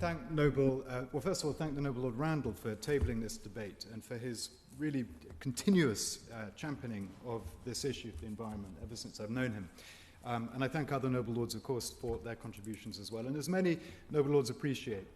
thank Noble, first of all, thank the Noble Lord Randall for tabling this debate and for his really continuous championing of this issue of the environment ever since I've known him. And I thank other Noble Lords, of course, for their contributions as well. And as many Noble Lords appreciate,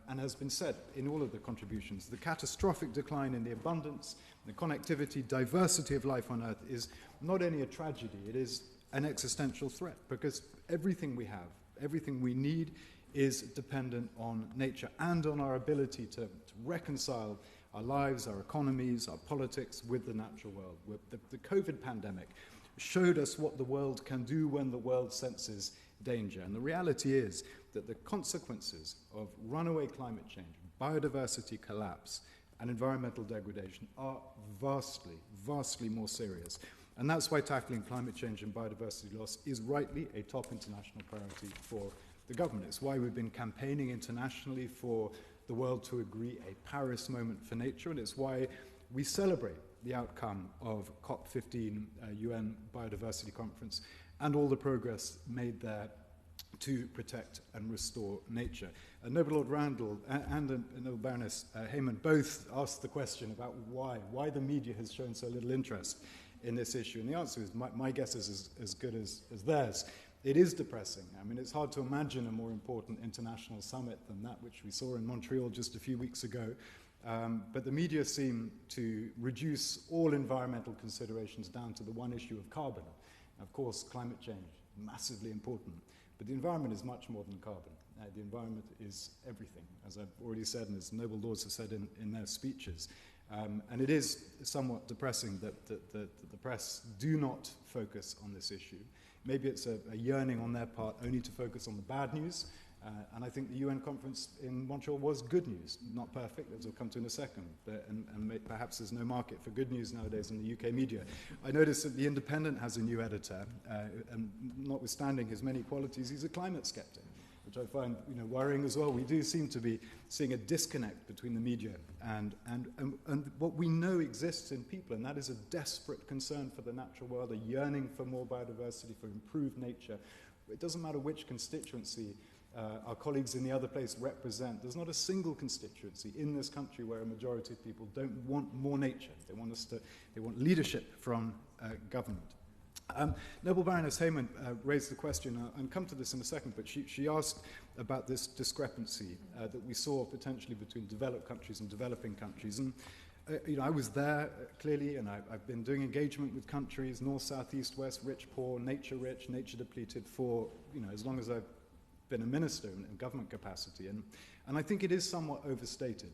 and has been said in all of the contributions, the catastrophic decline in the abundance, the connectivity, diversity of life on Earth is not only a tragedy, it is an existential threat, because everything we have, everything we need is dependent on nature and on our ability to reconcile our lives, our economies, our politics with the natural world. The COVID pandemic showed us what the world can do when the world senses danger. And the reality is that the consequences of runaway climate change, biodiversity collapse, and environmental degradation are vastly, vastly more serious. And that's why tackling climate change and biodiversity loss is rightly a top international priority for the government. It's why we've been campaigning internationally for the world to agree a Paris moment for nature, and it's why we celebrate the outcome of COP15 UN Biodiversity Conference and all the progress made there to protect and restore nature. Noble Lord Randall and Noble Baroness Hayman both asked the question about why the media has shown so little interest in this issue. And the answer is, my guess is as good as theirs. It is depressing. I mean, it's hard to imagine a more important international summit than that which we saw in Montreal just a few weeks ago. But the media seem to reduce all environmental considerations down to the one issue of carbon. Of course, climate change, massively important. But the environment is much more than carbon. The environment is everything, as I've already said and as Noble Lords have said in their speeches. And it is somewhat depressing that the press do not focus on this issue. Maybe it's a yearning on their part only to focus on the bad news. And I think the UN conference in Montreal was good news. Not perfect, as we'll come to in a second. And perhaps there's no market for good news nowadays in the UK media. I noticed that The Independent has a new editor. And notwithstanding his many qualities, he's a climate skeptic, which I find worrying as well. We do seem to be seeing a disconnect between the media and what we know exists in people, and that is a desperate concern for the natural world, a yearning for more biodiversity, for improved nature. It doesn't matter which constituency our colleagues in the other place represent. There's not a single constituency in this country where a majority of people don't want more nature. They want leadership from government. Noble Baroness Hayman raised the question, and come to this in a second, but she asked about this discrepancy that we saw potentially between developed countries and developing countries. And I was there clearly, and I've been doing engagement with countries, north, south, east, west, rich, poor, nature rich, nature depleted for as long as I've been a minister in government capacity. And I think it is somewhat overstated.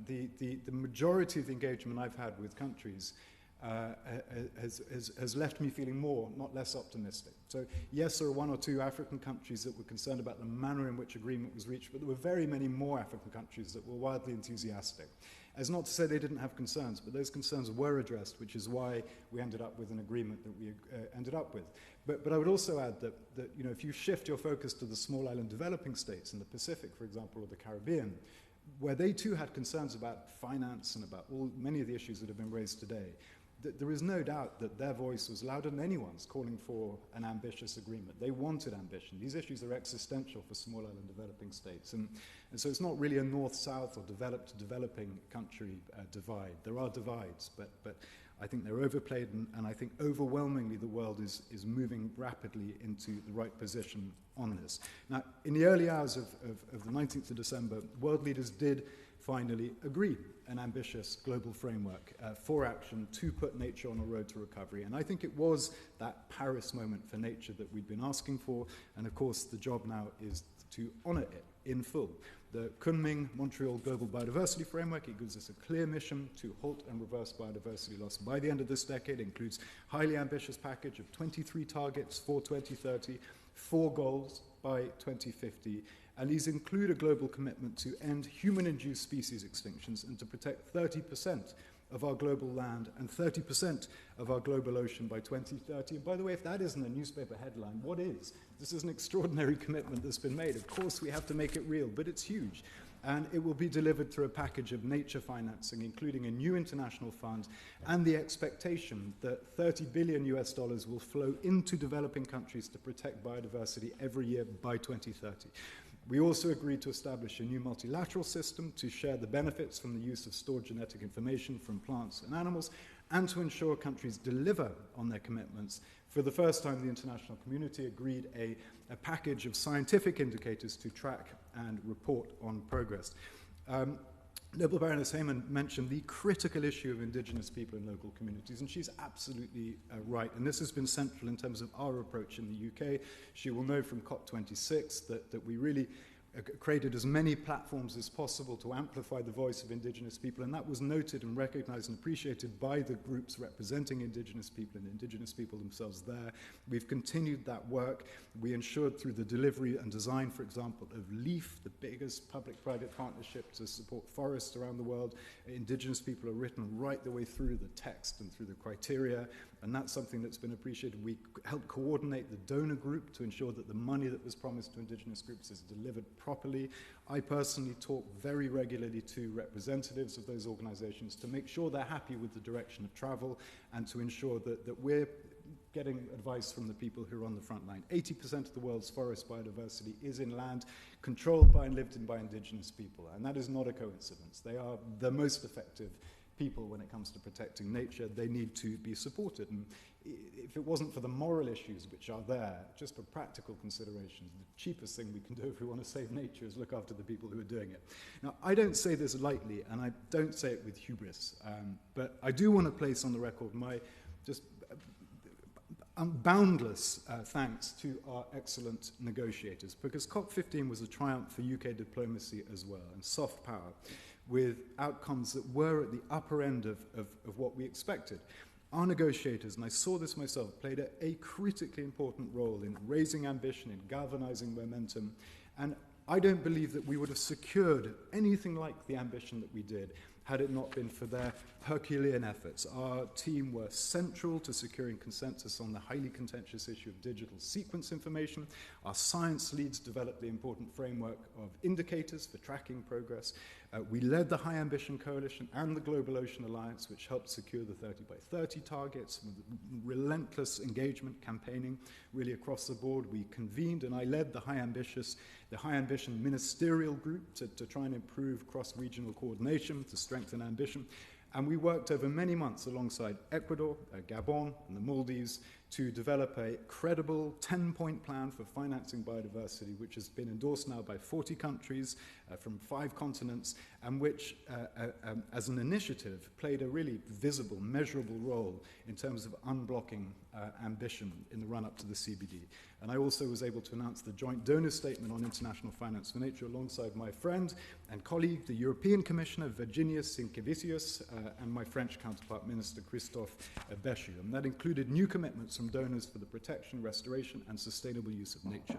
The majority of the engagement I've had with countries has left me feeling more, not less optimistic. So yes, there are one or two African countries that were concerned about the manner in which agreement was reached, but there were very many more African countries that were wildly enthusiastic. As not to say they didn't have concerns, but those concerns were addressed, which is why we ended up with an agreement that we ended up with. But I would also add that if you shift your focus to the small island developing states in the Pacific, for example, or the Caribbean, where they too had concerns about finance and about many of the issues that have been raised today, there is no doubt that their voice was louder than anyone's calling for an ambitious agreement. They wanted ambition. These issues are existential for small island developing states. And so it's not really a north-south or developed to developing country divide. There are divides, but I think they're overplayed, and I think overwhelmingly the world is moving rapidly into the right position on this. Now, in the early hours of the 19th of December, world leaders did finally agree an ambitious global framework for action to put nature on a road to recovery. And I think it was that Paris moment for nature that we'd been asking for, and of course the job now is to honour it in full. The Kunming-Montreal Global Biodiversity Framework, it gives us a clear mission to halt and reverse biodiversity loss by the end of this decade. It includes a highly ambitious package of 23 targets for 2030, 4 goals by 2050, and these include a global commitment to end human-induced species extinctions and to protect 30% of our global land and 30% of our global ocean by 2030. And by the way, if that isn't a newspaper headline, what is? This is an extraordinary commitment that's been made. Of course, we have to make it real, but it's huge. And it will be delivered through a package of nature financing, including a new international fund, and the expectation that $30 billion will flow into developing countries to protect biodiversity every year by 2030. We also agreed to establish a new multilateral system to share the benefits from the use of stored genetic information from plants and animals, and to ensure countries deliver on their commitments. For the first time, the international community agreed a package of scientific indicators to track and report on progress. Noble Baroness Hayman mentioned the critical issue of indigenous people in local communities, and she's absolutely right. And this has been central in terms of our approach in the UK. She will know from COP26 that we really created as many platforms as possible to amplify the voice of indigenous people, and that was noted and recognized and appreciated by the groups representing indigenous people and indigenous people themselves there. We've continued that work. We ensured through the delivery and design, for example, of LEAF, the biggest public-private partnership to support forests around the world. Indigenous people are written right the way through the text and through the criteria, and that's something that's been appreciated. We helped coordinate the donor group to ensure that the money that was promised to indigenous groups is delivered properly. I personally talk very regularly to representatives of those organizations to make sure they're happy with the direction of travel and to ensure that we're getting advice from the people who are on the front line. 80% of the world's forest biodiversity is in land controlled by and lived in by indigenous people, and that is not a coincidence. They are the most effective people when it comes to protecting nature. They need to be supported. And if it wasn't for the moral issues which are there, just for practical considerations, the cheapest thing we can do if we want to save nature is look after the people who are doing it. Now, I don't say this lightly, and I don't say it with hubris, but I do want to place on the record my just boundless thanks to our excellent negotiators, because COP15 was a triumph for UK diplomacy as well, and soft power, with outcomes that were at the upper end of what we expected. Our negotiators, and I saw this myself, played a critically important role in raising ambition, in galvanizing momentum, and I don't believe that we would have secured anything like the ambition that we did had it not been for their Herculean efforts. Our team were central to securing consensus on the highly contentious issue of digital sequence information. Our science leads developed the important framework of indicators for tracking progress. We led the High Ambition Coalition and the Global Ocean Alliance, which helped secure the 30 by 30 targets with relentless engagement campaigning really across the board. We convened, and I led the High Ambition Ministerial Group to try and improve cross-regional coordination, to strengthen ambition. And we worked over many months alongside Ecuador, Gabon, and the Maldives to develop a credible 10-point plan for financing biodiversity, which has been endorsed now by 40 countries from 5 continents, and which, as an initiative, played a really visible, measurable role in terms of unblocking ambition in the run-up to the CBD. And I also was able to announce the joint donor statement on international finance for nature alongside my friend and colleague, the European Commissioner Virginijus Sinkevicius, and my French counterpart, Minister Christophe Béchu. And that included new commitments from donors for the protection, restoration, and sustainable use of nature,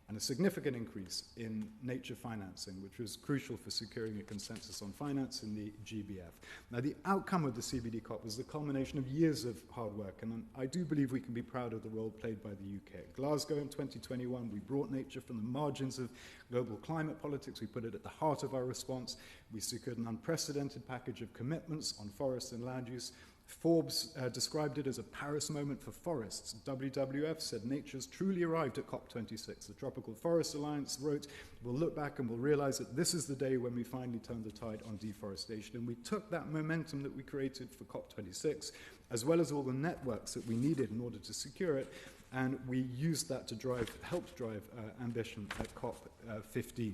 and a significant increase in nature financing, which was crucial for securing a consensus on finance in the GBF. Now, the outcome of the CBD COP was the culmination of years of hard work, and I do believe we can be proud of the role played by the UK. At Glasgow in 2021, we brought nature from the margins of global climate politics. We put it at the heart of our response. We secured an unprecedented package of commitments on forests and land use. Forbes described it as a Paris moment for forests. WWF said nature's truly arrived at COP26. The Tropical Forest Alliance wrote, we'll look back and we'll realize that this is the day when we finally turn the tide on deforestation. And we took that momentum that we created for COP26, as well as all the networks that we needed in order to secure it, and we used that to help drive ambition at COP15.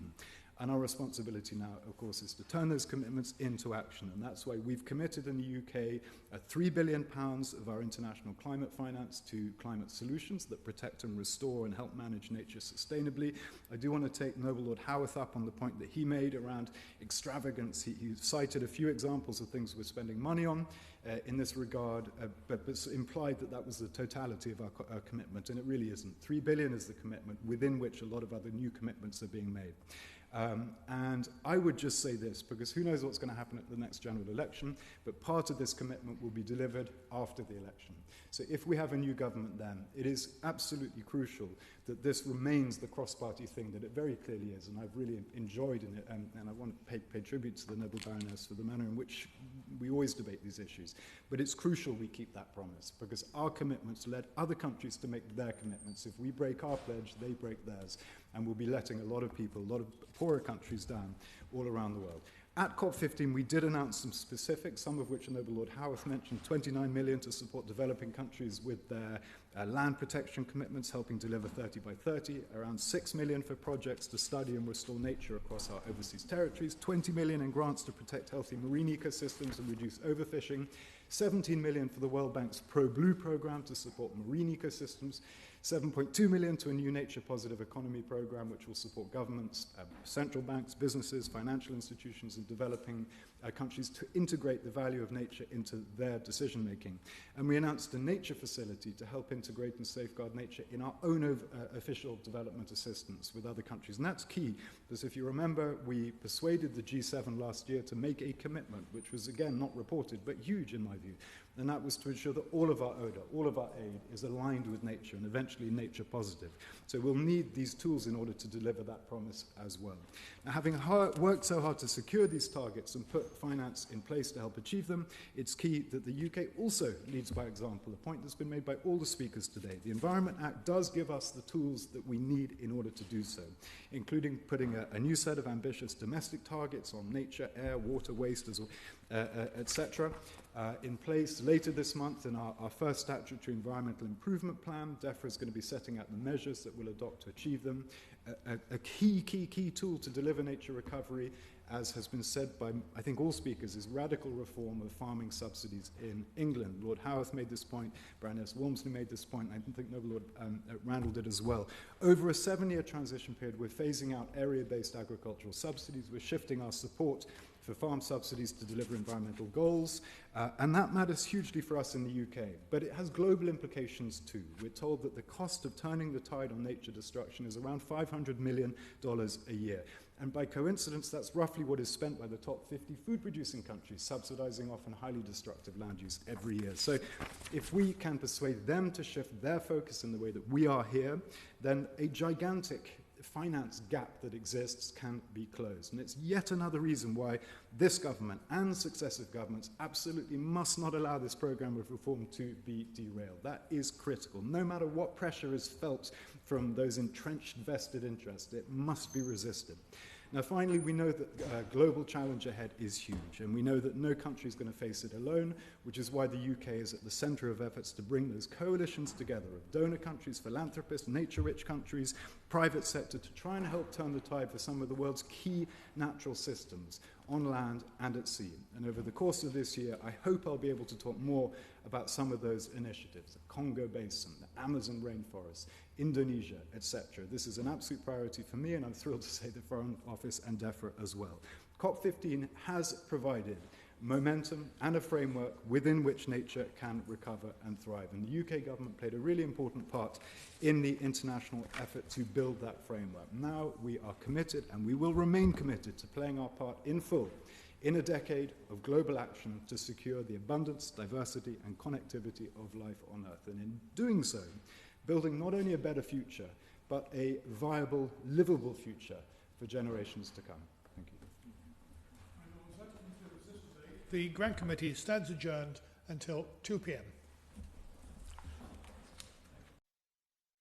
And our responsibility now, of course, is to turn those commitments into action. And that's why we've committed in the UK £3 billion of our international climate finance to climate solutions that protect and restore and help manage nature sustainably. I do want to take Noble Lord Howarth up on the point that he made around extravagance. He cited a few examples of things we're spending money on in this regard, but implied that that was the totality of our commitment, and it really isn't. $3 billion is the commitment within which a lot of other new commitments are being made. And I would just say this, because who knows what's going to happen at the next general election, but part of this commitment will be delivered after the election. So if we have a new government then, it is absolutely crucial that this remains the cross-party thing that it very clearly is, and I've really enjoyed in it, and I want to pay tribute to the Nobel Baroness for the manner in which we always debate these issues. But it's crucial we keep that promise, because our commitments led other countries to make their commitments. If we break our pledge, they break theirs, and we'll be letting a lot of people, a lot of poorer countries down all around the world. At COP15, we did announce some specifics, some of which Nobel Lord Howarth mentioned, 29 million to support developing countries with their land protection commitments, helping deliver 30 by 30, around 6 million for projects to study and restore nature across our overseas territories, 20 million in grants to protect healthy marine ecosystems and reduce overfishing, 17 million for the World Bank's Pro-Blue program to support marine ecosystems, 7.2 million to a new nature positive economy program which will support governments, central banks, businesses, financial institutions in developing countries to integrate the value of nature into their decision making. And we announced a nature facility to help integrate and safeguard nature in our own official development assistance with other countries. And that's key, because if you remember, we persuaded the G7 last year to make a commitment, which was again not reported, but huge in my view. And that was to ensure that all of our ODA, all of our aid is aligned with nature and eventually nature positive. So we'll need these tools in order to deliver that promise as well. Now, having worked so hard to secure these targets and put finance in place to help achieve them, it's key that the UK also leads by example, a point that's been made by all the speakers today. The Environment Act does give us the tools that we need in order to do so, including putting a new set of ambitious domestic targets on nature, air, water, waste, etc. In place later this month in our first statutory environmental improvement plan. DEFRA is going to be setting out the measures that we'll adopt to achieve them. A key tool to deliver nature recovery, as has been said by, I think, all speakers, is radical reform of farming subsidies in England. Lord Howarth made this point, Baroness Walmsley made this point, and I think Nobel Lord Randall did as well. Over a 7-year transition period, we're phasing out area-based agricultural subsidies, we're shifting our support for farm subsidies to deliver environmental goals, and that matters hugely for us in the UK, but it has global implications too. We're told that the cost of turning the tide on nature destruction is around $500 million a year, and by coincidence, that's roughly what is spent by the top 50 food-producing countries, subsidizing often highly destructive land use every year. So if we can persuade them to shift their focus in the way that we are here, then a gigantic finance gap that exists can be closed. And it's yet another reason why this government and successive governments absolutely must not allow this program of reform to be derailed. That is critical. No matter what pressure is felt from those entrenched vested interests, it must be resisted. Now, finally, we know that global challenge ahead is huge, and we know that no country is going to face it alone, which is why the UK is at the center of efforts to bring those coalitions together of donor countries, philanthropists, nature-rich countries, private sector, to try and help turn the tide for some of the world's key natural systems on land and at sea. And over the course of this year, I hope I'll be able to talk more about some of those initiatives, the Congo Basin, the Amazon rainforest, Indonesia, etc. This is an absolute priority for me, and I'm thrilled to say the Foreign Office and DEFRA as well. COP15 has provided momentum and a framework within which nature can recover and thrive. And the UK government played a really important part in the international effort to build that framework. Now we are committed, and we will remain committed to playing our part in full in a decade of global action to secure the abundance, diversity, and connectivity of life on Earth. And in doing so, building not only a better future, but a viable, livable future for generations to come. Thank you. The Grant Committee stands adjourned until 2 p.m.